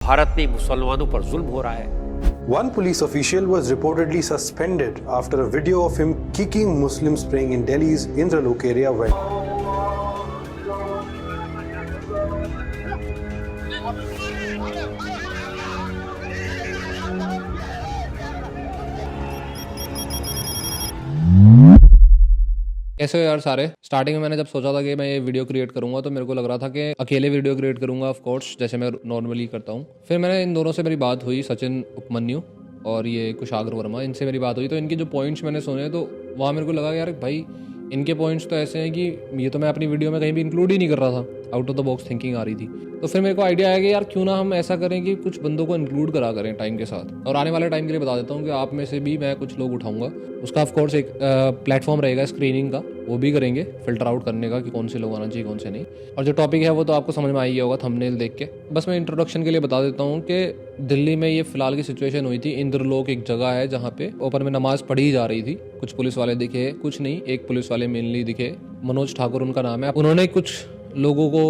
भारत में मुसलमानों पर जुल्म हो रहा है। One police official was reportedly suspended after a video of him kicking Muslims praying in Delhi's Indralok area went. कैसे हो यार सारे। स्टार्टिंग में मैंने जब सोचा था कि मैं ये वीडियो क्रिएट करूंगा तो मेरे को लग रहा था कि अकेले वीडियो क्रिएट करूंगा, ऑफ कोर्स जैसे मैं नॉर्मली करता हूं। फिर मैंने इन दोनों से मेरी बात हुई, सचिन उपमन्यु और ये कुशाग्र वर्मा, इनसे मेरी बात हुई तो इनके जो पॉइंट्स मैंने सुने तो वहाँ मेरे को लगा यार भाई इनके पॉइंट्स तो ऐसे हैं कि ये तो मैं अपनी वीडियो में कहीं भी इंक्लूड ही नहीं कर रहा था। Out of the box thinking आ रही थी। तो फिर मेरे को आइडिया आया कि यार क्यों ना हम ऐसा करें कि कुछ बंदों को इंक्लूड करा करें टाइम के साथ। और आने वाले टाइम के लिए बता देता हूँ कि आप में से भी मैं कुछ लोग उठाऊंगा। उसका ऑफ कोर्स एक प्लेटफॉर्म रहेगा स्क्रीनिंग का, वो भी करेंगे फिल्टर आउट करने का कि कौन से लोग आना चाहिए कौन से नहीं। और जो टॉपिक है वो तो आपको समझ में आ ही होगा थंबनेल देख के। बस मैं इंट्रोडक्शन के लिए बता देता हूँ कि दिल्ली में ये फिलहाल की सिचुएशन हुई थी। इंद्रलोक एक जगह है जहाँ पे ऊपर में नमाज पढ़ी जा रही थी। कुछ पुलिस वाले दिखे, कुछ नहीं, एक पुलिस वाले मेनली दिखे, मनोज ठाकुर उनका नाम है। उन्होंने कुछ लोगों को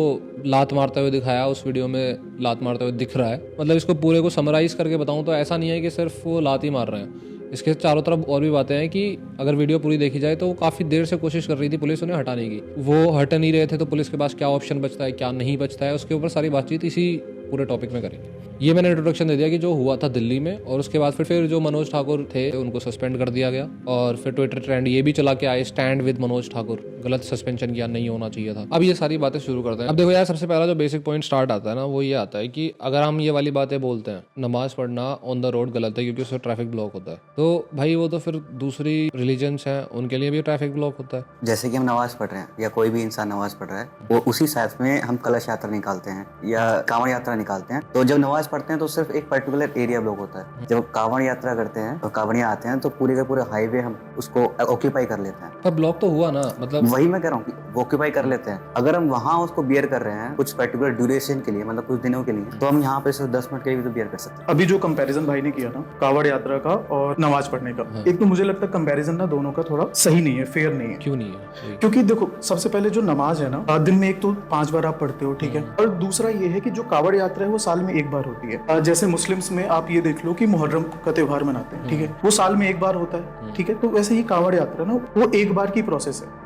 लात मारते हुए दिखाया, उस वीडियो में लात मारते हुए दिख रहा है। मतलब इसको पूरे को समराइज करके बताऊं तो ऐसा नहीं है कि सिर्फ वो लात ही मार रहे हैं, इसके चारों तरफ और भी बातें हैं कि अगर वीडियो पूरी देखी जाए तो वो काफ़ी देर से कोशिश कर रही थी पुलिस उन्हें हटाने की। वो हट नहीं रहे थे तो पुलिस के पास क्या ऑप्शन बचता है क्या नहीं बचता है, उसके ऊपर सारी बातचीत इसी पूरे टॉपिक में करेंगे। ये मैंने इंट्रोडक्शन दे दिया कि जो हुआ था दिल्ली में। और उसके बाद फिर जो मनोज ठाकुर थे उनको सस्पेंड कर दिया गया। और फिर ट्विटर ट्रेंड ये भी चला के आए, स्टैंड विद मनोज ठाकुर, गलत सस्पेंशन किया, नहीं होना चाहिए था। अब ये सारी बातें शुरू करते हैं। अब देखो यार, सबसे पहला जो बेसिक पॉइंट स्टार्ट आता है ना वो ये आता है कि अगर हम ये वाली बातें बोलते हैं नमाज पढ़ना ऑन द रोड गलत है क्योंकि उससे ट्रैफिक ब्लॉक होता है, तो भाई वो तो फिर दूसरी रिलीजन्स हैं उनके लिए भी ट्रैफिक ब्लॉक होता है। जैसे कि हम नमाज पढ़ रहे हैं या कोई भी इंसान नमाज पढ़ रहा है, वो उसी साथ में हम कलश यात्रा निकालते हैं या कांवड़ यात्रा निकालते हैं। तो जब नमाज पढ़ते हैं तो सिर्फ एक पर्टिकुलर एरिया ब्लॉक होता है। जब कांवड़ यात्रा करते हैं तो कांवड़ियाँ आते हैं तो पूरे का पूरे हाईवे हम उसको ऑक्यूपाई कर लेते हैं। पर ब्लॉक तो हुआ ना, मतलब वही मैं कह रहा हूँ कि वो ऑक्यूपाई कर लेते हैं। अगर हम वहाँ उसको बियर कर रहे हैं कुछ पर्टिकुलर ड्यूरेशन के लिए, मतलब कुछ दिनों के लिए, तो हम यहाँ पे सिर्फ 10 मिनट के लिए भी तो बियर कर सकते हैं। अभी जो कंपैरिजन भाई ने किया ना कांवड़ यात्रा का और नमाज पढ़ने का, एक तो मुझे लगता है कंपैरिजन ना दोनों का थोड़ा सही नहीं है, फेयर नहीं है। क्यों नहीं है? क्योंकि देखो, सबसे पहले जो नमाज है ना दिन में एक तो 5 बार आप पढ़ते हो, ठीक है। और दूसरा ये है कि जो कांवड़ यात्रा है वो साल में एक बार होती है। जैसे मुस्लिम्स में आप ये देख लो कि मुहर्रम का त्योहार मनाते हैं, ठीक है, वो साल में एक बार होता है, ठीक है। तो वैसे ही कांवड़ यात्रा ना वो एक बार की प्रोसेस है।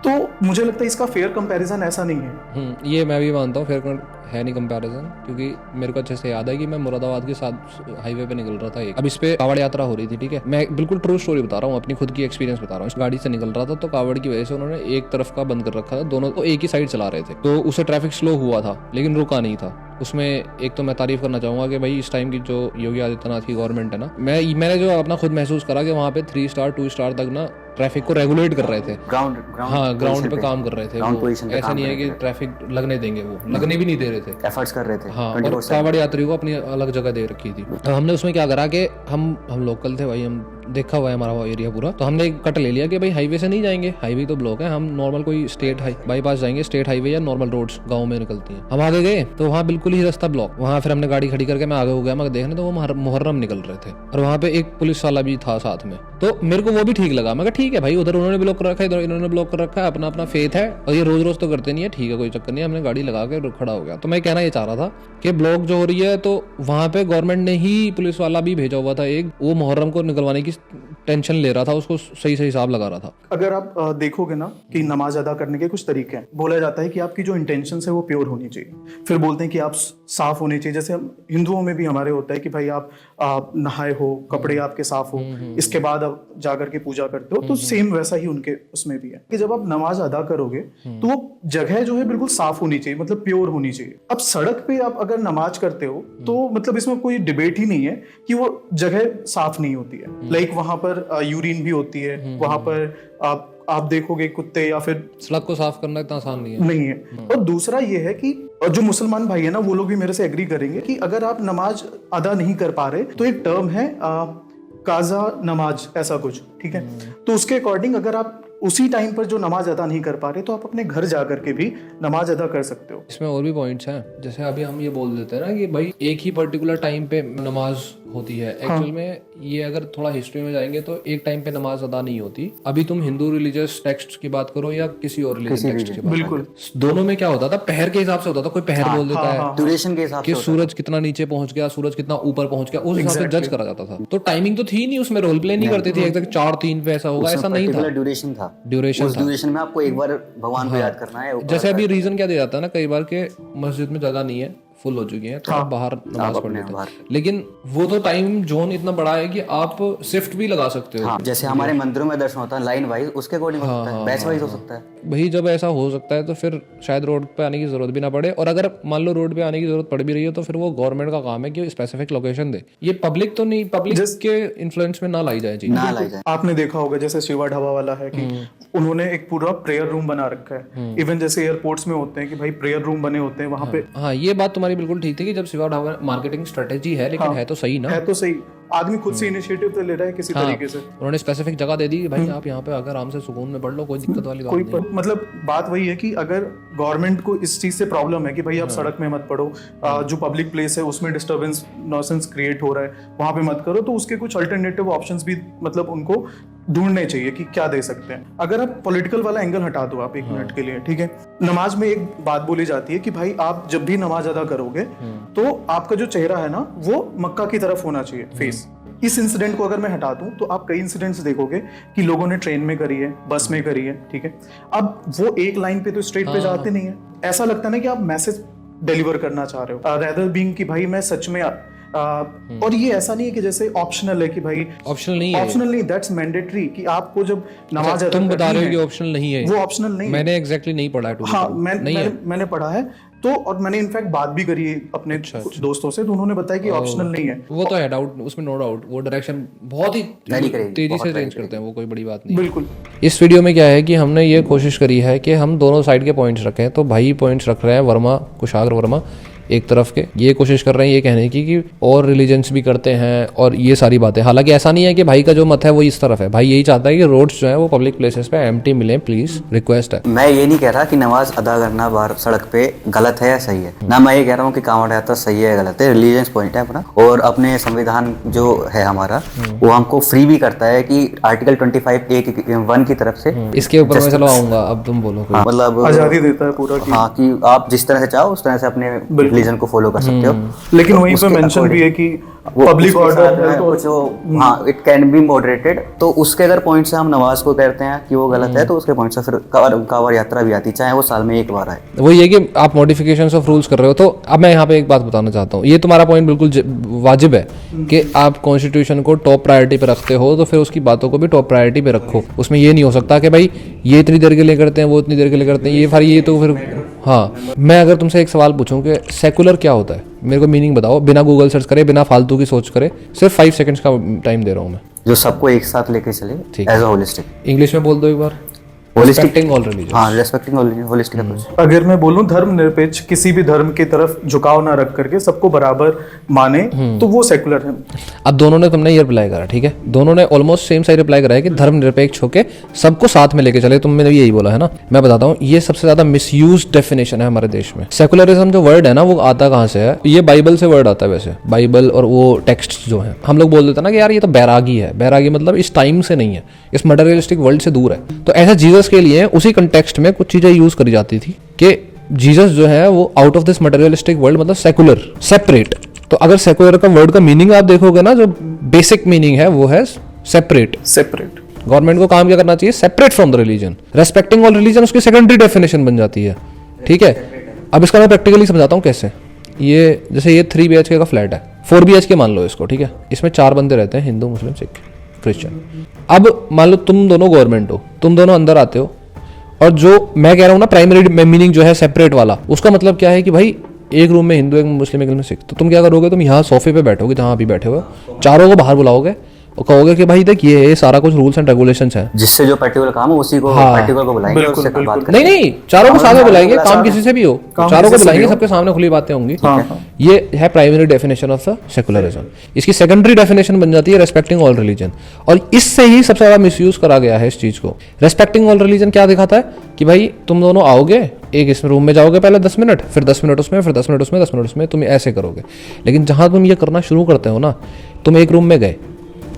तो मुझे लगता है इसका फेयर कंपैरिजन ऐसा नहीं है। ये मैं भी मानता हूँ, फेयर है नहीं कंपैरिजन, क्योंकि मेरे को अच्छे से याद है कि मैं मुरादाबाद के साथ हाईवे पे निकल रहा था अब इस पे कांवड़ यात्रा हो रही थी, ठीक है। मैं बिल्कुल ट्रू स्टोरी बता रहा हूँ, अपनी खुद की एक्सपीरियंस बता रहा हूँ। इस गाड़ी से निकल रहा था तो कांवड़ की वजह से उन्होंने एक तरफ का बंद कर रखा था, दोनों तो एक ही साइड चला रहे थे, तो उससे ट्रैफिक स्लो हुआ था लेकिन रुका नहीं था। उसमें एक तो मैं तारीफ करना चाहूंगा कि भाई इस टाइम की जो योगी आदित्यनाथ की गवर्नमेंट है ना, मैंने जो अपना खुद महसूस करा कि वहाँ पे 3 स्टार 2 स्टार तक ना ट्रैफिक को रेगुलेट कर रहे थे। ग्राउंड पे काम कर रहे थे वो, ऐसा नहीं है कि ट्रैफिक लगने देंगे, वो लगने भी नहीं दे रहे थे, एफर्ट्स कर रहे थे। हाँ, और कांवड़ यात्री को अपनी अलग जगह दे रखी थी। तो हमने उसमें क्या करा कि हम लोकल थे भाई, हम देखा हुआ है हमारा वो एरिया पूरा, तो हमने एक कट ले लिया कि भाई हाईवे से नहीं जाएंगे, हाईवे तो ब्लॉक है, हम नॉर्मल कोई स्टेट बाईपास जाएंगे, स्टेट हाईवे या नॉर्मल रोड्स गाँव में निकलती हैं। हम आगे गए तो वहाँ बिल्कुल ही रास्ता ब्लॉक। वहाँ फिर हमने गाड़ी खड़ी करके मैं आगे हो गया, मैं देखने तो वो मुहर्रम निकल रहे थे और वहाँ पे एक पुलिस वाला भी था साथ में। तो मेरे को वो भी ठीक लगा, मैं कहा ठीक है भाई, उधर उन्होंने ब्लॉक कर रखा है, इधर इन्होंने ब्लॉक कर रखा है, अपना अपना फेथ है और ये रोज रोज तो करते नहीं है, ठीक है कोई चक्कर नहीं। हमने गाड़ी लगा के खड़ा हो गया। तो मैं कहना ये चाह रहा था कि ब्लॉक जो हो रही है तो वहाँ पे गवर्नमेंट ने ही पुलिस वाला भी भेजा हुआ था एक, वो मुहर्रम को निकलवाने की टेंशन ले रहा था, उसको सही हिसाब लगा रहा था। अगर आप देखोगे ना कि नमाज अदा करने के कुछ तरीके हैं, बोला जाता है कि आपकी जो इंटेंशन है वो प्योर होनी चाहिए। फिर बोलते हैं कि आप साफ होने चाहिए। जैसे हम हिंदुओं में भी हमारे होता है कि भाई आप नहाए हो, कपड़े आपके साफ हो, इसके बाद आप जाकर के पूजा करते हो। तो सेम वैसा ही उनके उसमें भी है कि जब आप नमाज अदा करोगे तो वो जगह जो है बिल्कुल साफ होनी चाहिए, मतलब प्योर होनी चाहिए। अब सड़क पे आप अगर नमाज करते हो तो मतलब इसमें कोई डिबेट ही नहीं है कि वो जगह साफ नहीं होती है। लाइक वहां पर यूरिन भी होती है, वहां पर आप देखोगे कुत्ते या फिर सड़क को साफ करना इतना आसान नहीं है। और दूसरा ये है कि जो मुसलमान भाई है ना वो लोग भी मेरे से एग्री करेंगे कि अगर आप नमाज अदा नहीं कर पा रहे तो एक टर्म है काजा नमाज, ऐसा कुछ, ठीक है। तो उसके अकॉर्डिंग अगर आप उसी टाइम पर जो नमाज अदा नहीं कर पा रहे तो आप अपने घर जा करके भी नमाज अदा कर सकते हो। इसमें और भी पॉइंट्स हैं, जैसे अभी हम ये बोल देते हैं ना कि भाई एक ही पर्टिकुलर टाइम पे नमाज होती है एक्चुअल में। ये अगर थोड़ा हिस्ट्री में जाएंगे तो एक टाइम पे नमाज अदा नहीं होती। अभी तुम हिंदू रिलीजियस टेक्स्ट की बात करो या किसी और रिलीजियस टेक्स्ट की बात बिल्कुल करो, दोनों में क्या होता था, पहर के हिसाब से होता था। कोई पहर बोल देता है ड्यूरेशन के हिसाब कि सूरज कितना नीचे पहुंच गया, सूरज कितना ऊपर पहुंच गया, उस हिसाब से जज करा जाता था। तो टाइमिंग तो थी नहीं उसमें, रोल प्ले नहीं करती थी एग्जैक्ट 4-3 पे ऐसा होगा, ऐसा नहीं था। ड्यूरेशन था, ड्यूरेशन उस ड्यूरेशन में आपको एक बार भगवान को याद करना है। जैसे अभी रीजन क्या दिया जाता है ना कई बार के मस्जिद में जगह नहीं है, फुल हो चुकी है, तो आप बाहर नमाज पढ़ लेते हैं। लेकिन वो तो टाइम जोन इतना बड़ा है कि आप शिफ्ट भी लगा सकते हो। हाँ, जैसे हमारे मंदिरों में दर्शन होता है लाइन वाइज, उसके अकॉर्डिंग हो सकता है, बैच वाइज हो सकता है। भाई जब ऐसा हो सकता है तो फिर शायद रोड पे आने की जरूरत भी ना पड़े, और अगर मान लो रोड पे आने की जरूरत पड़ भी रही है तो फिर वो गवर्नमेंट का काम है कि स्पेसिफिक लोकेशन दे। ये पब्लिक तो नहीं, पब्लिक के इन्फ्लुएंस में ना लाई जाए जी, ना लाई जाए। आपने देखा होगा जैसे शिवा ढाबा वाला है कि उन्होंने एक पूरा प्रेयर रूम बना रखा है। इवन जैसे एयरपोर्ट्स में होते हैं कि भाई प्रेयर रूम बने होते हैं वहां पे। हाँ ये बात तुम्हारी बिल्कुल ठीक थी कि जब शिवा ढाबा मार्केटिंग स्ट्रेटेजी है, लेकिन है तो सही ना, है तो सही, आदमी खुद से इनिशिएटिव तो ले रहा है किसी तरीके से। उन्होंने स्पेसिफिक जगह दे दी भाई आप यहाँ पे आकर आराम से सुकून में पढ़ लो, कोई दिक्कत वाली बात कोई नहीं। मतलब बात वही है कि अगर गवर्नमेंट को इस चीज से प्रॉब्लम है कि भाई आप सड़क में मत पढ़ो, जो पब्लिक प्लेस है उसमें डिस्टर्बेंस नॉइसेंस क्रिएट हो रहा है वहां पे मत करो, तो उसके कुछ अल्टरनेटिव ऑप्शंस भी मतलब उनको ढूंढने चाहिए कि क्या दे सकते हैं। अगर आप पॉलिटिकल वाला एंगल हटा दो आप एक मिनट के लिए, ठीक है, नमाज में एक बात बोली जाती है कि भाई आप जब भी नमाज अदा करोगे तो आपका जो चेहरा है ना वो मक्का की तरफ होना चाहिए, फेस। इस इंसिडेंट को अगर मैं हटा दूं तो आप कई इंसिडेंट्स देखोगे कि लोगों ने ट्रेन में करी है, बस में करी है, ठीक है। अब वो एक लाइन पे तो स्ट्रेट पे जाते नहीं है, ऐसा लगता है ना कि आप मैसेज डिलीवर करना चाह रहे हो, रेदर बीइंग कि भाई मैं सच में और ये ऐसा नहीं है कि जैसे ऑप्शनल है कि भाई ऑप्शनल नहीं है, ऑप्शनल नहीं, दैट्स मैंडेटरी कि आपको जब नमाज अदा तुम बता रहे हो करनी कि है, ऑप्शनल नहीं है, वो ऑप्शनल नहीं है। मैंने एग्जैक्टली नहीं पढ़ा है। हाँ मैंने पढ़ा है तो, और मैंने इनफैक्ट बात भी करी है अपने कुछ दोस्तों से, तो उन्होंने बताया कि ऑप्शनल नहीं है। वो तो है डाउट उसमें, नो डाउट, वो डायरेक्शन बहुत ही तेजी से चेंज करते हैं, वो कोई बड़ी बात नहीं। बिल्कुल। इस वीडियो में क्या है कि हमने ये कोशिश करी है कि हम दोनों साइड के पॉइंट्स रखें। तो भाई पॉइंट्स रख रहे हैं वर्मा, कुशाग्र वर्मा एक तरफ के, ये कोशिश कर रहे हैं ये कहने की कि और रिलीजन्स भी करते हैं और ये सारी बातें। हालांकि ऐसा नहीं है कि भाई का जो मत है वो इस तरफ है, भाई यही चाहता है कि रोड्स जो है वो पब्लिक प्लेसेस पे एम्प्टी मिले, प्लीज रिक्वेस्ट है। मैं ये नहीं कह रहा कि नमाज अदा करना बाहर सड़क पे गलत है या सही है ना, मैं ये कह रहा हूँ कि कांवड़ यात्रा सही है या गलत है, रिलीजियस पॉइंट है अपना। और अपने संविधान जो है हमारा वो हमको फ्री भी करता है कि आर्टिकल 25(1) की तरफ से, इसके ऊपर मैं चलो आऊंगा, अब तुम बोलो। मतलब आजादी देता है पूरा कि हाँ, कि आप जिस तरह से चाहो उस तरह से अपने रिलीजन को फॉलो कर सकते हो। लेकिन वहीं पे मेंशन भी है कि पब्लिक ऑर्डर जो हाँ इट कैन बी मॉडरेटेड, तो उसके अगर पॉइंट से हम नमाज को कहते हैं कि वो गलत है, तो उसके पॉइंट से फिर कांवड़ यात्रा भी आती, चाहे वो साल में एक बार आए। वो ये कि आप मॉडिफिकेशंस ऑफ रूल्स कर रहे हो। तो अब मैं यहाँ पे एक बात बताना चाहता हूँ, ये तुम्हारा पॉइंट बिल्कुल वाजिब है कि आप कॉन्स्टिट्यूशन को टॉप प्रायोरिटी पे रखते हो, तो फिर उसकी बातों को भी टॉप प्रायोरिटी पे रखो। उसमें ये नहीं हो सकता कि भाई ये इतनी देर के लिए करते हैं, वो इतनी देर के लिए करते हैं, ये तो फिर। हाँ, मैं अगर तुमसे एक सवाल पूछूं कि सेकुलर क्या होता है, मेरे को मीनिंग बताओ, बिना गूगल सर्च करे, बिना फालतू की सोच करे, सिर्फ 5 सेकंड्स का टाइम दे रहा हूँ मैं। जो सबको एक साथ लेके चले एज अ होलिस्टिक। इंग्लिश में बोल दो एक बार। Holistic all religion. हाँ, रेस्पेक्टिंग होलिस्टिक अप्रोच। अगर मैं बोलूं धर्मनिरपेक्ष, किसी भी धर्म की तरफ झुकाव ना रख करके सबको बराबर माने, तो वो सेकुलर है। अब दोनों ने तुमने ये रिप्लाई करा, ठीक है, दोनों ने ऑलमोस्ट सेम साइड रिप्लाई करा है कि धर्मनिरपेक्ष होके सबको साथ में लेके चले। तुमने भी यही बोला है ना। मैं बताता हूँ, ये सबसे ज्यादा मिसयूज डेफिनेशन है हमारे देश में। सेकुलरिज्म जो वर्ड है ना, वो आता कहाँ से है? ये बाइबल से वर्ड आता है। वैसे बाइबल और वो टेक्स्ट जो है, हम लोग बोल देते हैं ना कि यार ये तो बैरागी है। बैरागी मतलब इस टाइम से नहीं है, इस मटेरियलिस्टिक वर्ल्ड से दूर है। तो ऐसा जीसस के लिए उसी कंटेक्स्ट में कुछ चीजें यूज करी जाती थी कि जीसस जो है वो out of this materialistic world, मतलब सेकुलर, सेपरेट। तो अगर सेकुलर का वर्ड का मीनिंग आप देखोगे ना, जो बेसिक मीनिंग है वो है सेपरेट। गवर्नमेंट को काम क्या करना चाहिए? Separate from the religion. Respecting all religion उसकी सेकेंडरी डेफिनेशन बन जाती है, ठीक है। अब इसका मैं प्रैक्टिकली समझाता हूँ कैसे। ये जैसे ये 3 BHK का फ्लैट है, 4 BHK मान लो इसको, ठीक है। इसमें 4 बंदे रहते हैं, हिंदू, मुस्लिम, सिख, क्रिश्चियन। अब मान लो तुम दोनों गवर्नमेंट हो, तुम दोनों अंदर आते हो, और जो मैं कह रहा हूँ ना प्राइमरी मीनिंग जो है सेपरेट वाला, उसका मतलब क्या है कि भाई एक रूम में हिंदू, एक मुस्लिम, एक में सिख। तो तुम क्या करोगे? तुम यहाँ सोफे पे बैठोगे जहाँ अभी बैठे हो, चारों को बाहर बुलाओगे, और कहोगे कि भाई देख ये सारा कुछ रूल्स एंड रेगुलेशंस है, जिससे जो पर्टिकुलर काम है उसी को पर्टिकुलर को बुलाएंगे, बिल्कुल, उससे बात बिल्कुल। करेंगे। नहीं चारों को साथ में बुलाएंगे, काम किसी से भी हो चारों को किसी से बुलाएंगे, भी हो। सबके सामने खुली बातें होंगी। हाँ। ये है primary definition of the secularism. इसकी सेकेंडरी डेफिनेशन बन जाती है रेस्पेक्टिंग ऑल रिलीजन, और इससे ही सबसे ज्यादा मिसयूज करा गया है इस चीज को। रेस्पेक्टिंग ऑल रिलीजन क्या दिखाता है कि भाई तुम दोनों आओगे, एक इस रूम में जाओगे पहले 10 मिनट, फिर 10 मिनट उसमें, फिर 10 मिनट उसमें, 10 मिनट उसमें, तुम ऐसे करोगे। लेकिन जहां तुम ये करना शुरू करते हो ना, तुम एक रूम में गए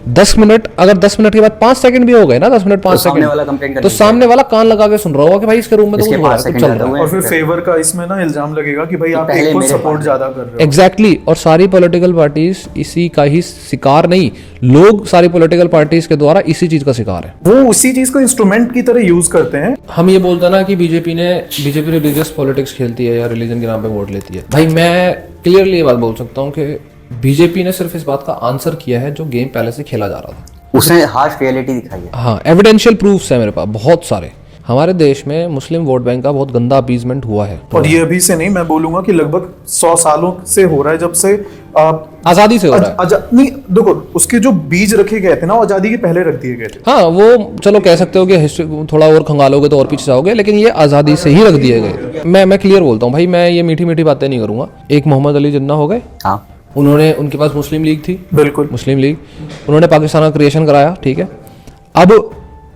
10 मिनट, अगर 10 मिनट के बाद 5 सेकंड भी हो गए ना, 10 मिनट 5 सामने वाला सेकंड, complaint तो करने सामने वाला कान लगा के सुन रहा होगा कि भाई इसके रूम में तो इसके कुछ हो रहा 5 है, कुछ सेकंड चल ज्यादा रहा है। हुए और फिर फेवर का इसमें ना इल्जाम लगेगा कि भाई आप पहले एक को मेरे सपोर्ट पास- ज्यादा कर रहे हो। एग्जैक्टली और सारी पॉलिटिकल पार्टीज इसी का ही शिकार नहीं, लोग सारी पॉलिटिकल पार्टीज के द्वारा इसी चीज का शिकार है। वो उसी चीज को इंस्ट्रूमेंट की तरह यूज करते हैं। हम ये बोलते हैं ना कि बीजेपी रिलीजियस पॉलिटिक्स खेलती है या रिलीजन के नाम पे वोट लेती है। भाई मैं क्लियरली ये बात बोल सकता हूँ कि बीजेपी ने सिर्फ इस बात का आंसर किया है जो गेम पहले से खेला जा रहा था। उसने हार्श रियलिटी दिखाई है। हाँ, एविडेंशियल प्रूफ्स है मेरे पास बहुत सारे। हमारे देश में मुस्लिम वोट बैंक का बहुत गंदा अपीजमेंट हुआ है, और ये अभी से नहीं, मैं बोलूंगा कि लगभग 100 सालों से हो रहा है, जब से आजादी से हो रहा है। नहीं देखो, उसके जो बीज रखे गए थे ना, वो आजादी के पहले रख दिए गए थे। हाँ, वो चलो कह सकते हो कि हिस्ट्री थोड़ा और खंगालोगे तो और पीछे जाओगे, लेकिन ये आजादी से ही रख दिए गए। मैं क्लियर बोलता हूँ भाई, मैं ये मीठी मीठी बातें नहीं करूंगा। एक मोहम्मद अली जिन्ना हो गए, हाँ, उनके पास मुस्लिम लीग थी, बिल्कुल। मुस्लिम लीग, उन्होंने पाकिस्तान का क्रिएशन कराया, ठीक है। अब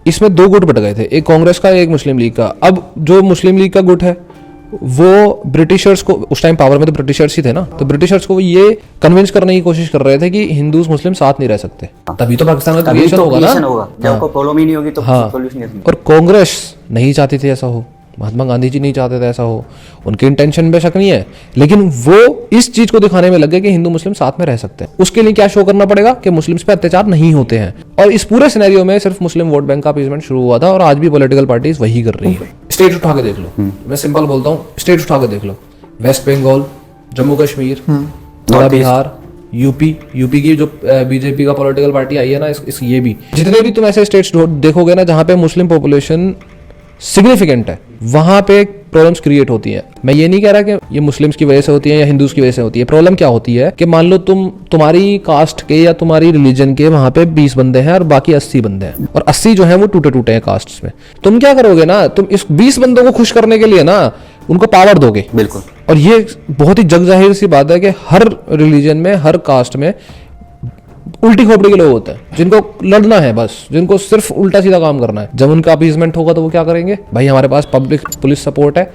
इसमें 2 गुट बट गए थे, एक कांग्रेस का एक मुस्लिम लीग का। अब जो मुस्लिम लीग का गुट है वो ब्रिटिशर्स को, उस टाइम पावर में तो ब्रिटिशर्स ही थे ना, तो ब्रिटिशर्स को वो ये कन्विंस करने की कोशिश कर रहे थे कि हिंदूज मुस्लिम साथ नहीं रह सकते, तभी तो पाकिस्तान का तभी क्रिएशन तो होगा creation ना। होगा। जब कोई प्रॉब्लम ही नहीं होगी तो हाँ। सॉल्यूशन कैसे? और कांग्रेस नहीं चाहती थी ऐसा हो, महात्मा गांधी जी नहीं चाहते थे ऐसा हो, उनके इंटेंशन में शक नहीं है, लेकिन वो इस चीज को दिखाने में लगे कि हिंदू मुस्लिम साथ में रह सकते हैं। उसके लिए क्या शो करना पड़ेगा कि मुस्लिम्स पे अत्याचार नहीं होते हैं। और इस पूरे सिनेरियो में सिर्फ मुस्लिम वोट बैंक का अपीजमेंट शुरू हुआ था, और आज भी पॉलिटिकल पार्टीज वही कर रही है। स्टेट उठा के देख लो, मैं सिंपल बोलता हूँ, स्टेट उठा के देख लो, West Bengal, Jammu Kashmir, north Bihar, UP की जो बीजेपी का पॉलिटिकल पार्टी आई है ना, ये भी, जितने भी तुम ऐसे स्टेट्स देखोगे ना जहाँ पे मुस्लिम पॉपुलेशन सिग्निफिकेंट है, वहां पे प्रॉब्लम्स क्रिएट होती हैं। मैं ये नहीं कह रहा कि ये मुस्लिम्स की वजह से होती है या हिंदूज की वजह से होती है। प्रॉब्लम क्या होती है कि मान लो तुम्हारी कास्ट के या तुम्हारी रिलीजन के वहां पे 20 बंदे हैं और बाकी 80 बंदे हैं, और 80 जो है वो टूटे टूटे हैं कास्ट्स में। तुम क्या करोगे ना, तुम इस 20 बंदों को खुश करने के लिए ना उनको पावर दोगे। बिल्कुल। और ये बहुत ही जग जाहिर सी बात है कि हर रिलीजन में, हर कास्ट में उल्टी खोपड़ी के लोग होते हैं जिनको लड़ना है, बस जिनको सिर्फ उल्टा सीधा काम करना है। जब उनका अपीजमेंट होगा तो वो क्या करेंगे, भाई हमारे पास पब्लिक पुलिस सपोर्ट है,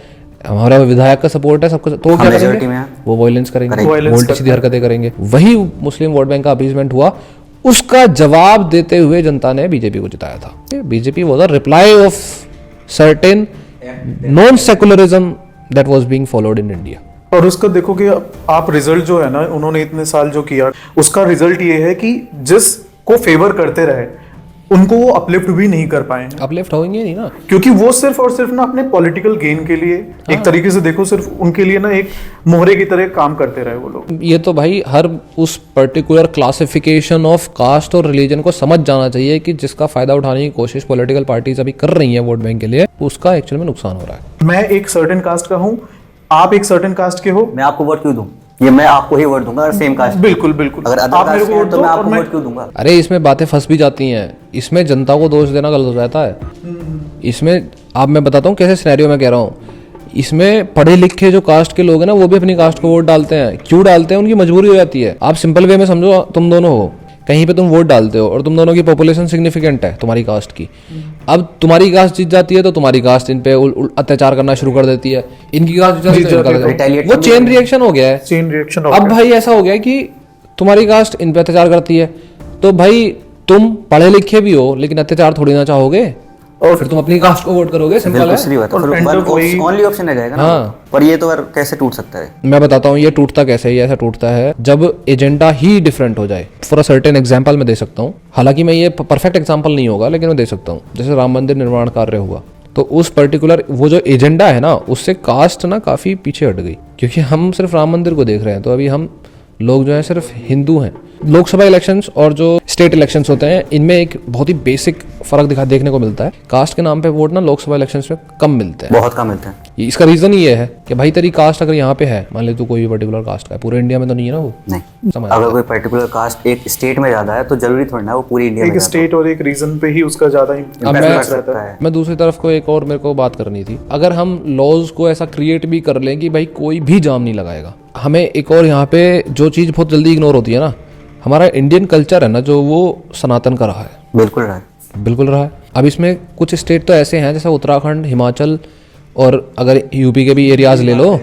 हमारा विधायक का सपोर्ट है, सबका, तो वो क्या majority करेंगे, में है। वो वायलेंस करेंगे, Violence उल्टी सीधी हरकतें करेंगे। वही मुस्लिम वोट बैंक का अपीजमेंट हुआ, उसका जवाब देते हुए जनता ने बीजेपी को जिताया था। BJP was the reply off certain non secularism that was being followed in India. और उसका देखो कि आप रिजल्ट जो है ना, उन्होंने इतने साल जो किया, उसका रिजल्ट ये है कि जिसको फेवर करते रहे उनको वो अपलिफ्ट भी नहीं कर पाए हैं। अपलिफ्ट होंगे नहीं ना, क्योंकि वो सिर्फ और सिर्फ ना अपने पॉलिटिकल गेन के लिए, एक तरीके से देखो सिर्फ उनके लिए ना एक मोहरे की तरह काम करते रहे वो लोग। ये तो भाई हर उस पर्टिकुलर क्लासिफिकेशन ऑफ कास्ट और रिलीजन को समझ जाना चाहिए कि जिसका फायदा उठाने की कोशिश पॉलिटिकल पार्टीज अभी कर रही हैं वोट बैंक के लिए, उसका एक्चुअल में नुकसान हो रहा है। मैं एक सर्टेन कास्ट का हूँ, आप एक सर्टेन कास्ट के हो, मैं आपको वोट क्यों दूं? ये मैं आपको ही वोट दूंगा अगर सेम कास्ट। बिल्कुल बिल्कुल। अगर अदर आप मेरे कास्ट को है वोट तो दो मैं और आपको मैं वोट क्यों दूंगा? अरे इसमें बातें फंस भी जाती हैं, इसमें जनता को दोष देना गलत हो जाता है। इसमें आप, मैं बताता हूँ कैसे सिनेरियो में कह रहा हूँ, इसमें पढ़े लिखे जो कास्ट के लोग हैं ना, वो भी अपनी कास्ट को वोट डालते हैं। क्यों डालते हैं? उनकी मजबूरी हो जाती है। आप सिंपल वे में समझो, तुम दोनों हो, कहीं पे तुम वोट डालते हो और तुम दोनों की पॉपुलेशन सिग्निफिकेंट है तुम्हारी कास्ट की। अब तुम्हारी कास्ट जीत जाती है तो तुम्हारी कास्ट इन पे अत्याचार करना शुरू कर देती है, इनकी कास्ट जीत जाती है, वो चेन रिएक्शन हो गया है। Chain reaction. अब भाई ऐसा हो गया कि तुम्हारी कास्ट इन पे अत्याचार करती है, तो भाई तुम पढ़े लिखे भी हो लेकिन अत्याचार थोड़ी ना चाहोगे, और फिर तुम अपनी कास्ट को वोट करोगे। सिंपल बिल्कुल है। सही बात है। और end up वही- ओनली ऑप्शन रह जाएगा ना। हाँ। पर ये तो यार कैसे टूट सकता है? मैं बताता हूँ ये टूटता कैसे है। ये ऐसा टूटता है जब एजेंडा ही डिफरेंट हो जाए। फॉर अ सर्टेन एग्जांपल मैं दे सकता हूँ, हालांकि मैं ये परफेक्ट एग्जांपल नहीं होगा लेकिन मैं दे सकता हूँ। जैसे राम मंदिर निर्माण कार्य हुआ, तो उस पर्टिकुलर वो जो एजेंडा है ना, उससे कास्ट ना काफी पीछे हट गई, क्योंकि हम सिर्फ राम मंदिर को देख रहे हैं। तो अभी हम लोग जो है सिर्फ हिंदू हैं। लोकसभा इलेक्शंस और जो स्टेट इलेक्शंस होते हैं, इनमें एक बहुत ही बेसिक फर्क देखने को मिलता है। कास्ट के नाम पे वोट ना लोकसभा इलेक्शंस में कम मिलते हैं, बहुत कम मिलते हैं। इसका रीजन ये है कि भाई तेरी कास्ट अगर यहाँ पे है, मान ले तू कोई भी पर्टिकुलर कास्ट का है, पूरे इंडिया में तो नहीं है ना वो। नहीं, समझ अगर कोई पर्टिकुलर कास्ट एक स्टेट में ज्यादा है तो जरूरी थोड़ी ना वो पूरी इंडिया में एक स्टेट और एक रीजन पे ही उसका ज्यादा अब इम्पैक्ट रहता है। मैं दूसरी तरफ को एक और मेरे को बात करनी थी, अगर हम लॉज को ऐसा क्रिएट भी कर लें कि भाई कोई भी जाम नहीं लगाएगा, हमें एक और यहाँ पे जो चीज़ बहुत जल्दी इग्नोर होती है ना, हमारा इंडियन कल्चर है ना जो वो सनातन का रहा है, बिल्कुल रहा है, बिल्कुल रहा है। अब इसमें कुछ स्टेट तो ऐसे हैं जैसे उत्तराखंड, हिमाचल और अगर यूपी के भी एरियाज ले लो,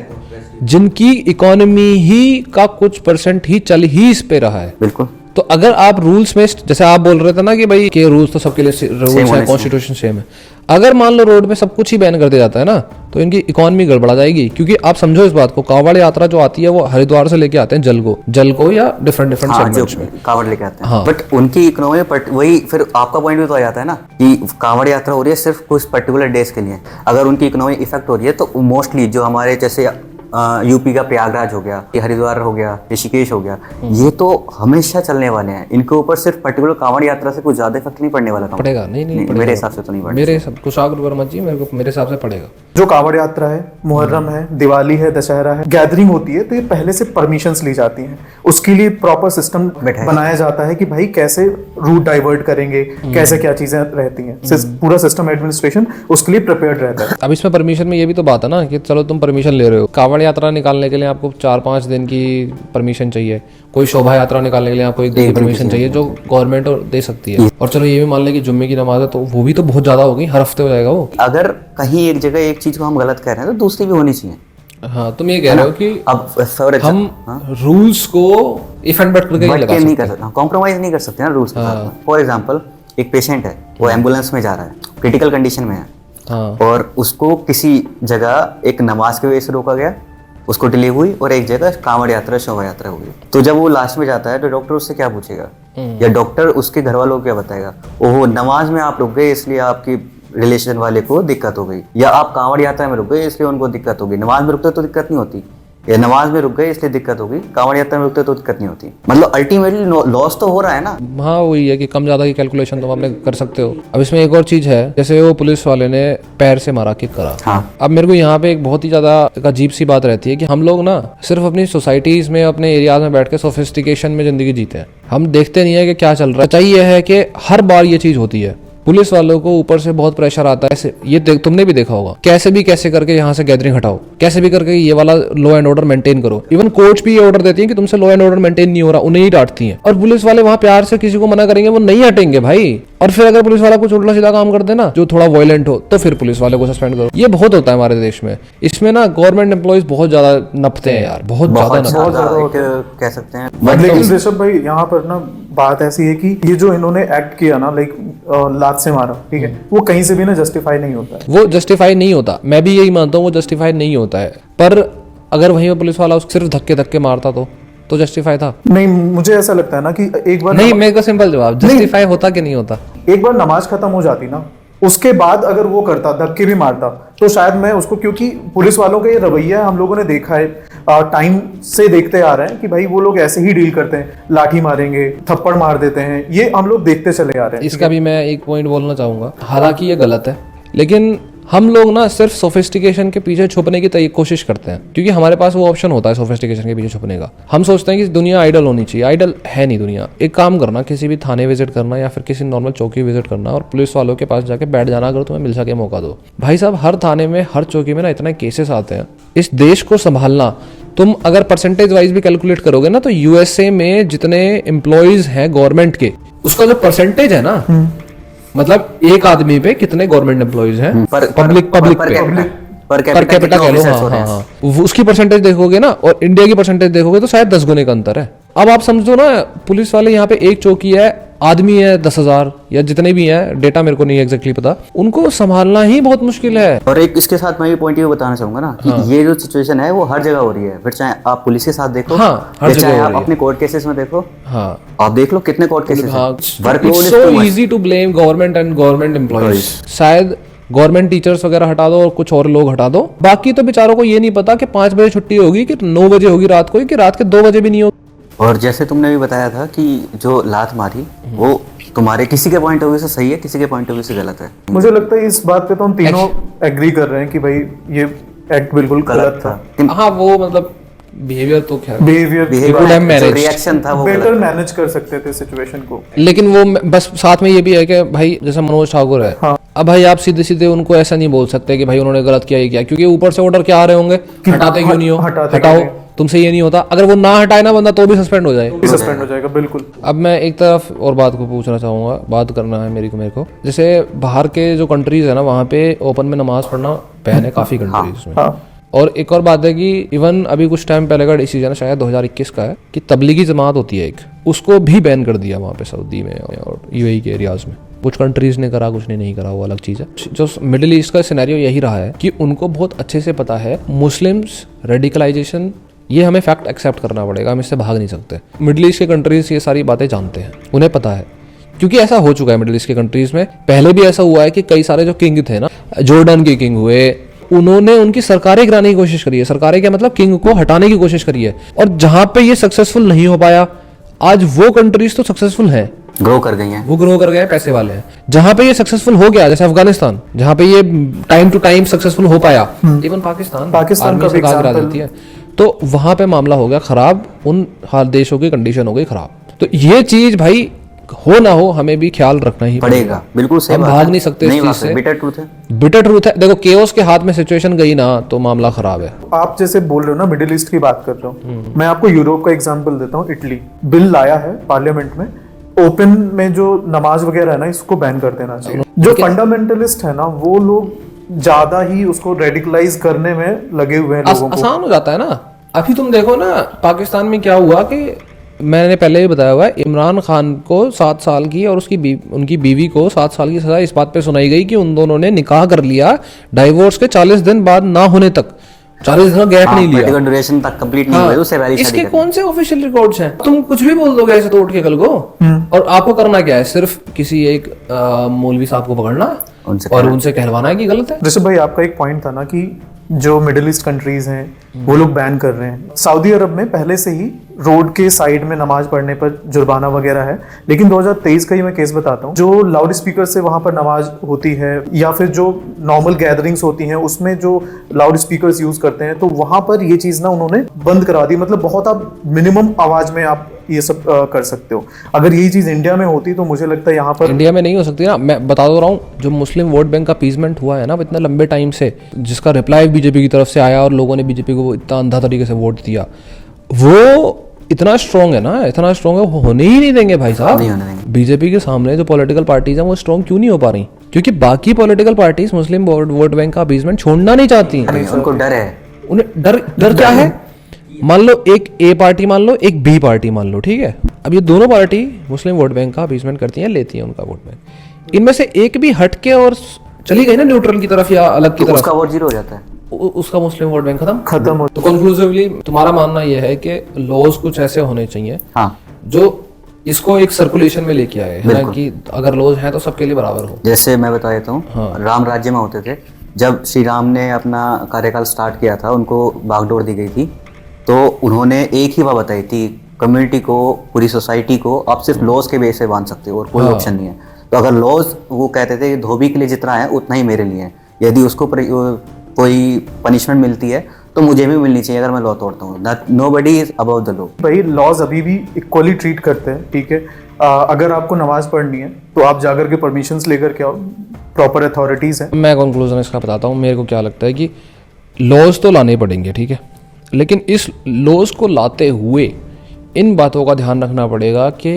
जिनकी इकोनॉमी ही का कुछ परसेंट ही चल ही इस पे रहा है। बिल्कुल। तो अगर आप रूल्स में, जैसे आप बोल रहे थे ना कि भाई के रूल्स तो सबके लिए रूल्स है, कॉन्स्टिट्यूशन सेम है, अगर मान लो रोड पे सब कुछ ही बैन कर दिया जाता है ना, तो इनकी इकोनॉमी गड़बड़ा जाएगी। क्योंकि आप समझो इस बात को, कांवड़ यात्रा जो आती है वो हरिद्वार से लेके आते हैं जल को या डिफरेंट सेगमेंट्स में कांवड़ लेके आते हैं। हाँ। बट उनकी इकोनॉमी वही फिर आपका पॉइंट भी तो आ जाता है ना कि कांवड़ यात्रा हो रही है सिर्फ कुछ पर्टिकुलर डेज के लिए। अगर उनकी इकोनॉमी इफेक्ट हो रही है तो मोस्टली जो हमारे जैसे यूपी का प्रयागराज हो गया, हरिद्वार हो गया, ऋषिकेश हो गया, ये तो हमेशा चलने वाले हैं। इनके ऊपर सिर्फ पर्टिकुलर कांवड़ यात्रा से कुछ ज्यादा इफेक्ट नहीं पड़ने वाला। पड़ेगा नहीं मेरे हिसाब से तो नहीं पड़ेगा। मेरे हिसाब कुशाग्र वर्मा जी मेरे हिसाब से पड़ेगा। जो कांवड़ यात्रा है, मुहर्रम है, दिवाली है, दशहरा है, गैदरिंग होती है, तो ये पहले से परमिशंस ली जाती हैं। उसके लिए प्रॉपर सिस्टम बनाया जाता है कि भाई कैसे रूट डाइवर्ट करेंगे, कैसे क्या चीजें रहती हैं, पूरा सिस्टम एडमिनिस्ट्रेशन उसके लिए प्रिपेयर्ड रहता है। अब इसमें परमिशन में ये भी तो बात है ना कि चलो तुम परमिशन ले रहे हो, कांवड़ यात्रा निकालने के लिए आपको 4-5 दिन की परमिशन चाहिए, कोई शोभा यात्रा निकालने के लिए आपको 1 दिन की परमिशन चाहिए जो गवर्नमेंट दे सकती है। और चलो ये भी मान ले कि जुम्मे की नमाज है तो वो भी तो बहुत ज्यादा हो गई, हर हफ्ते हो जाएगा वो। अगर कहीं एक जगह एक चीज को हम गलत कह रहे हैं तो दूसरी भी होनी चाहिए। हाँ, तुम ये कह रहे हो कि अब हम रूल्स को इफ एंड बट करके नहीं कर सकते, कॉम्प्रोमाइज नहीं कर सकते ना रूल्स के साथ। फॉर एग्जांपल एक पेशेंट है, वो एम्बुलेंस में जा रहा है, क्रिटिकल कंडीशन में है, और उसको किसी जगह एक नमाज की वजह से रोका गया, उसको डिले हुई, और एक जगह कांवड़ यात्रा, शोभा यात्रा हुई। तो जब वो लास्ट में जाता है तो डॉक्टर उससे क्या पूछेगा, या डॉक्टर उसके घर वालों को क्या बताएगा, ओहो नमाज में आप रुक गए इसलिए आपकी रिलेशन वाले को दिक्कत हो गई, या आप कांवड़ यात्रा में रुक गए इसलिए उनको दिक्कत हो गई। नमाज में रुकते तो दिक्कत नहीं होती, या नमाज में रुक गए इसलिए दिक्कत हो गई, कांवड़ यात्रा में रुकते तो दिक्कत नहीं होती। मतलब अल्टीमेटली लॉस तो हो रहा है ना। हाँ, वही है कि कम ज्यादा की कैलकुलेशन तुम अपने कर सकते हो। अब इसमें एक और चीज है, जैसे वो पुलिस वाले ने पैर से मारा, किक करा। हाँ। अब मेरे को यहाँ पे एक बहुत ही ज्यादा अजीब सी बात रहती है कि हम लोग ना सिर्फ अपनी सोसाइटीज में, अपने एरियाज में बैठ के सोफिस्टिकेशन में जिंदगी जीते हैं, हम देखते नहीं है कि क्या चल रहा है। सच्चाई ये है कि हर बार ये चीज होती है, पुलिस वालों को ऊपर से बहुत प्रेशर आता है। ये तुमने भी देखा होगा, कैसे करके यहाँ से गैदरिंग हटाओ, कैसे भी करके ये वाला लॉ एंड ऑर्डर मेंटेन करो। इवन कोर्ट भी ये ऑर्डर देती है कि तुमसे लॉ एंड ऑर्डर मेंटेन नहीं हो रहा, उन्हें ही डांटती हैं। और पुलिस वाले वहां प्यार से किसी को मना करेंगे, वो नहीं हटेंगे भाई। और फिर अगर पुलिस वाला कुछ उल्टा सीधा काम कर दे ना, जो थोड़ा वायलेंट हो, तो फिर पुलिस वाले को सस्पेंड करो। ये बहुत होता है हमारे देश में। इसमें ना गवर्नमेंट एम्प्लॉइज बहुत ज्यादा नपते हैं यार, बहुत ज्यादा कह सकते हैं। लेकिन ऋषभ भाई यहाँ पर ना बात ऐसी है कि ये जो इन्होंने एक्ट किया ना, लाइक लात से मारा, ठीक है, वो कहीं से भी ना जस्टिफाई नहीं होता है। वो जस्टिफाई नहीं होता, मैं भी यही मानता हूँ, वो जस्टिफाई नहीं होता है। पर अगर वहीं पर पुलिस वाला उसको सिर्फ धक्के मारता तो जस्टिफाई था। नहीं, मुझे ऐसा लगता है ना कि एक बार नहीं, मेरे को सिंपल जवाब, जस्टिफाई होता कि नहीं होता। एक बार नमाज खत्म हो जाती ना, उसके बाद अगर वो करता, धक्के भी मारता, तो शायद मैं उसको, क्योंकि पुलिस वालों का ये रवैया हम लोगों ने देखा है, टाइम से देखते आ रहे हैं कि भाई वो लोग ऐसे ही डील करते हैं, लाठी मारेंगे, थप्पड़ मार देते हैं, ये हम लोग देखते चले आ रहे हैं। इसका भी मैं एक पॉइंट बोलना चाहूंगा, हालांकि ये गलत है, लेकिन हम लोग ना सिर्फ सोफिस्टिकेशन के पीछे छुपने की कोशिश करते हैं, क्योंकि हमारे पास वो ऑप्शन होता है सोफिस्टिकेशन के पीछे छुपने का। हम सोचते हैं कि दुनिया आइडल होनी चाहिए, आइडल है नहीं दुनिया। एक काम करना, किसी भी थाने विजिट करना या फिर किसी नॉर्मल चौकी विजिट करना और पुलिस वालों के पास जाके बैठ जाना, अगर तुम्हें मिल सके मौका दो। भाई साहब, हर थाने में, हर चौकी में ना इतने केसेस आते हैं। इस देश को संभालना, तुम अगर परसेंटेज वाइज भी कैलकुलेट करोगे ना, तो यूएसए में जितने एम्प्लॉयज हैं गवर्नमेंट के, उसका जो परसेंटेज है ना, मतलब एक आदमी पे कितने गवर्नमेंट एम्प्लॉयज हैं, पब्लिक पर कैपिटा कह लो, हाँ, उसकी परसेंटेज देखोगे ना और इंडिया की परसेंटेज देखोगे तो शायद 10 गुने का अंतर है। अब आप समझो ना, पुलिस वाले यहाँ पे एक चौकी है, आदमी है 10,000 या जितने भी हैं, डेटा मेरे को नहीं एग्जैक्टली पता, उनको संभालना ही बहुत मुश्किल है। और एक इसके साथ मैं ये पॉइंट ये बताना चाहूंगा ना कि ये जो सिचुएशन है वो हर जगह हो रही है। फिर चाहे आप पुलिस के साथ देखो, चाहे आप अपने कोर्ट केसेस में देखो, आप देख लो कितने कोर्ट केसेस हैं। It's so easy to blame government and government employees. शायद गवर्नमेंट टीचर्स वगैरह हटा दो और कुछ और लोग हटा दो, बाकी तो बेचारों को ये नहीं पता कि 5 बजे छुट्टी होगी कि 9 बजे होगी रात को, कि रात के 2 बजे भी नहीं होगी। और जैसे तुमने भी बताया था कि जो लात मारी वो तुम्हारे किसी के पॉइंट ऑफ व्यू से सही है, किसी के पॉइंट ऑफ व्यू से गलत है। मुझे लगता है इस बात पे तो हम तीनों एग्री कर रहे हैं कि भाई ये एक्ट बिल्कुल गलत था। हाँ वो मतलब बिहेवियर तो क्या बिहेवियर रिएक्शन था वो बेटर मैनेज कर सकते थे सिचुएशन को। लेकिन वो बस साथ में ये भी है कि भाई जैसे मनोज ठाकुर है, हाँ। अब भाई आप सीधे सीधे उनको ऐसा नहीं बोल सकते कि भाई उन्होंने गलत किया ये किया, क्योंकि ऊपर से ऑर्डर क्या आ रहे होंगे, हटाते क्यों नहीं हो, हटाओ, तुमसे ये नहीं होता। अगर वो ना हटाए ना बंदा तो भी सस्पेंड हो जाए, सस्पेंड हो जाएगा बिल्कुल। अब मैं एक तरफ और बात को पूछना चाहूँगा, बात करना है मेरे को जैसे बाहर के जो कंट्रीज है ना वहाँ पे ओपन में नमाज पढ़ना बैन है काफ़ी कंट्रीज में। और एक और बात है कि इवन अभी कुछ टाइम पहले का डिसीजन है, शायद 2021 का है, कि तबलीगी जमात होती है एक, उसको भी बैन कर दिया वहाँ पे सऊदी में और यूएई के एरियाज में। कुछ कंट्रीज ने करा, कुछ ने नहीं करा, वो अलग चीज़ है। जो मिडिल ईस्ट का सिनेरियो यही रहा है कि उनको बहुत अच्छे से पता है मुस्लिम्स रेडिकलाइजेशन, ये हमें फैक्ट एक्सेप्ट करना पड़ेगा, हम इससे भाग नहीं सकते। मिडिल ईस्ट के कंट्रीज ये सारी बातें जानते हैं, उन्हें पता है, क्योंकि ऐसा हो चुका है मिडिल ईस्ट के कंट्रीज में। पहले भी ऐसा हुआ है कि कई सारे जो किंग थे ना, जॉर्डन के किंग हुए, उन्होंने उनकी सरकारें गिराने की कोशिश करी है। सरकारें क्या मतलब, किंग को हटाने की कोशिश करी है। और जहां पे ये सक्सेसफुल नहीं हो पाया, आज वो कंट्रीज तो सक्सेसफुल हैं, ग्रो कर गई हैं, वो ग्रो कर गए, पैसे वाले हैं। जहां पे ये सक्सेसफुल हो गया, जैसे अफगानिस्तान, जहां पे ये टाइम टू टाइम सक्सेसफुल हो पाया, इवन पाकिस्तान का भी गिरा देती है, तो वहां पे मामला हो गया खराब, उन हर देशों की कंडीशन हो गई खराब। तो ये चीज भाई हो ना हो, हमें भी ख्याल रखना ही पड़ेगा। बिल्कुल सही हम बात भाग है। नहीं सकते इस चीज से। बिटर ट्रूथ है, बिटर ट्रूथ है। देखो केओस के हाथ में सिचुएशन गई ना तो मामला खराब है। आप जैसे बोल रहे हो ना, मिडिल ईस्ट की बात कर रहे हो, मैं आपको यूरोप का एग्जांपल देता हूँ। इटली बिल लाया है पार्लियामेंट में, ओपन में जो नमाज वगैरह है ना, इसको बैन कर देना चाहिए। जो फंडामेंटलिस्ट है ना, वो लोग ज्यादा ही उसको रेडिकलाइज करने में लगे हुए हैं लोगों को। आसान हो जाता है ना। अभी तुम देखो ना पाकिस्तान में क्या हुआ कि मैंने पहले भी बताया हुआ है, इमरान खान को 7 साल की और उनकी बीवी को 7 साल की सजा इस बात पे सुनाई गई कि उन दोनों ने निकाह कर लिया डाइवोर्स के 40 दिन बाद ना होने तक, 40 दिन का गैप नहीं लिया, ड्यूरेशन तक कंप्लीट नहीं हुआ, उससे पहले इसके कौन से ऑफिशियल रिकॉर्ड्स हैं? तुम कुछ भी बोल दोगे ऐसे तो उठ के कल को, और आपको करना क्या है, सिर्फ किसी एक मौलवी साहब को पकड़ना और उनसे कहलवाना है कि गलत है। जैसे भाई आपका एक पॉइंट था ना कि जो मिडिल ईस्ट कंट्रीज हैं वो लोग बैन कर रहे हैं। सऊदी अरब में पहले से ही रोड के साइड में नमाज पढ़ने पर जुर्माना वगैरह है, लेकिन 2023 का ही मैं केस बताता हूँ। जो लाउड स्पीकर से वहां पर नमाज होती है या फिर जो नॉर्मल गैदरिंग्स होती हैं उसमें जो लाउड स्पीकर्स यूज करते हैं, तो वहां पर ये चीज ना उन्होंने बंद करा दी। मतलब बहुत आप मिनिमम आवाज में आप ये सब कर सकते हो। अगर यही चीज इंडिया में होती तो मुझे लगता है यहाँ पर इंडिया में नहीं हो सकती ना। मैं बता दो रहा हूँ, जो मुस्लिम वोट बैंक का अपीसमेंट हुआ है ना इतने लंबे टाइम से, जिसका रिप्लाई बीजेपी की तरफ से आया और लोगों ने बीजेपी को इतना अंधा तरीके से वोट दिया, वो इतना स्ट्रॉन्ग है ना, इतना स्ट्रॉन्ग है, वो होने ही नहीं देंगे भाई साहब। बीजेपी के सामने जो पॉलिटिकल पार्टीज हैं वो स्ट्रॉन्ग क्यों नहीं हो पा रही? क्योंकि बाकी पॉलिटिकल पार्टीज मुस्लिम वोट बैंक का अपीसमेंट छोड़ना नहीं चाहती। उनको डर है। उन्हें डर क्या है? मान लो एक ए पार्टी मान लो, एक बी पार्टी मान लो, ठीक है। अब ये दोनों पार्टी मुस्लिम वोट बैंक का अपीसमेंट करती हैं, लेती हैं उनका वोट बैंक। इनमें से एक भी हटके और चली गई ना न्यूट्रल की तरफ या अलग की तरफ, उसका वोट जीरो हो जाता है, उसका मुस्लिम वोट बैंक खत्म हो। तो कंक्लूसिवली तुम्हारा मानना यह है कि लॉज कुछ ऐसे होने चाहिए जो इसको एक सर्कुलेशन में लेके आए, है ना, कि अगर लॉज हैं तो सबके लिए बराबर हो। जैसे मैं बता देता हूँ, राम राज्य में होते थे, जब श्री राम ने अपना कार्यकाल स्टार्ट किया था, उनको बागडोर दी गई थी, तो उन्होंने एक ही बात बताई थी कम्युनिटी को, पूरी सोसाइटी को, आप सिर्फ लॉज के बेस पे बांध सकते हो और कोई ऑप्शन नहीं है। तो अगर लॉज, वो कहते थे कि धोबी के लिए जितना है उतना ही मेरे लिए है, यदि उसको कोई पनिशमेंट मिलती है तो मुझे भी मिलनी चाहिए अगर मैं लॉ तोड़ता हूँ। Nobody is above the law. भाई लॉज अभी भी इक्वली ट्रीट करते हैं, ठीक है। अगर आपको नमाज पढ़नी है तो आप जाकर के परमिशंस लेकर के आओ, प्रॉपर अथॉरिटीज हैं। मैं कंक्लूजन इसका बताता हूँ। मेरे को क्या लगता है कि लॉज तो लाने पड़ेंगे, ठीक है, लेकिन इस लॉज को लाते हुए इन बातों का ध्यान रखना पड़ेगा कि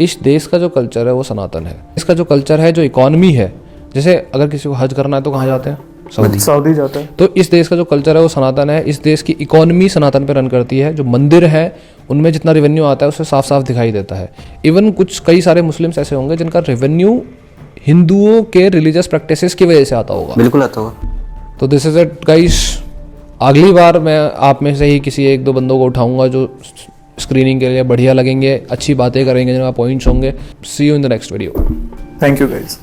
इस देश का जो कल्चर है वो सनातन है। इसका जो कल्चर है, जो इकॉनमी है, जैसे अगर किसी को हज करना है तो कहाँ जाते हैं? सऊदी जाता है। तो इस देश का जो कल्चर है वो सनातन है। इस देश की इकॉनमी सनातन पे रन करती है। जो मंदिर है उनमें जितना रेवेन्यू आता है उससे साफ साफ दिखाई देता है। इवन कई सारे मुस्लिम्स ऐसे होंगे जिनका रेवेन्यू हिंदुओं के रिलीजियस प्रैक्टिसेस की वजह से आता होगा। बिल्कुल आता होगा। तो दिस इज इट गाइस। अगली बार मैं आप में से ही किसी 1-2 बंदों को उठाऊंगा जो स्क्रीनिंग के लिए बढ़िया लगेंगे, अच्छी बातें करेंगे, जिनका पॉइंट्स होंगे। See you in the next video. Thank you guys.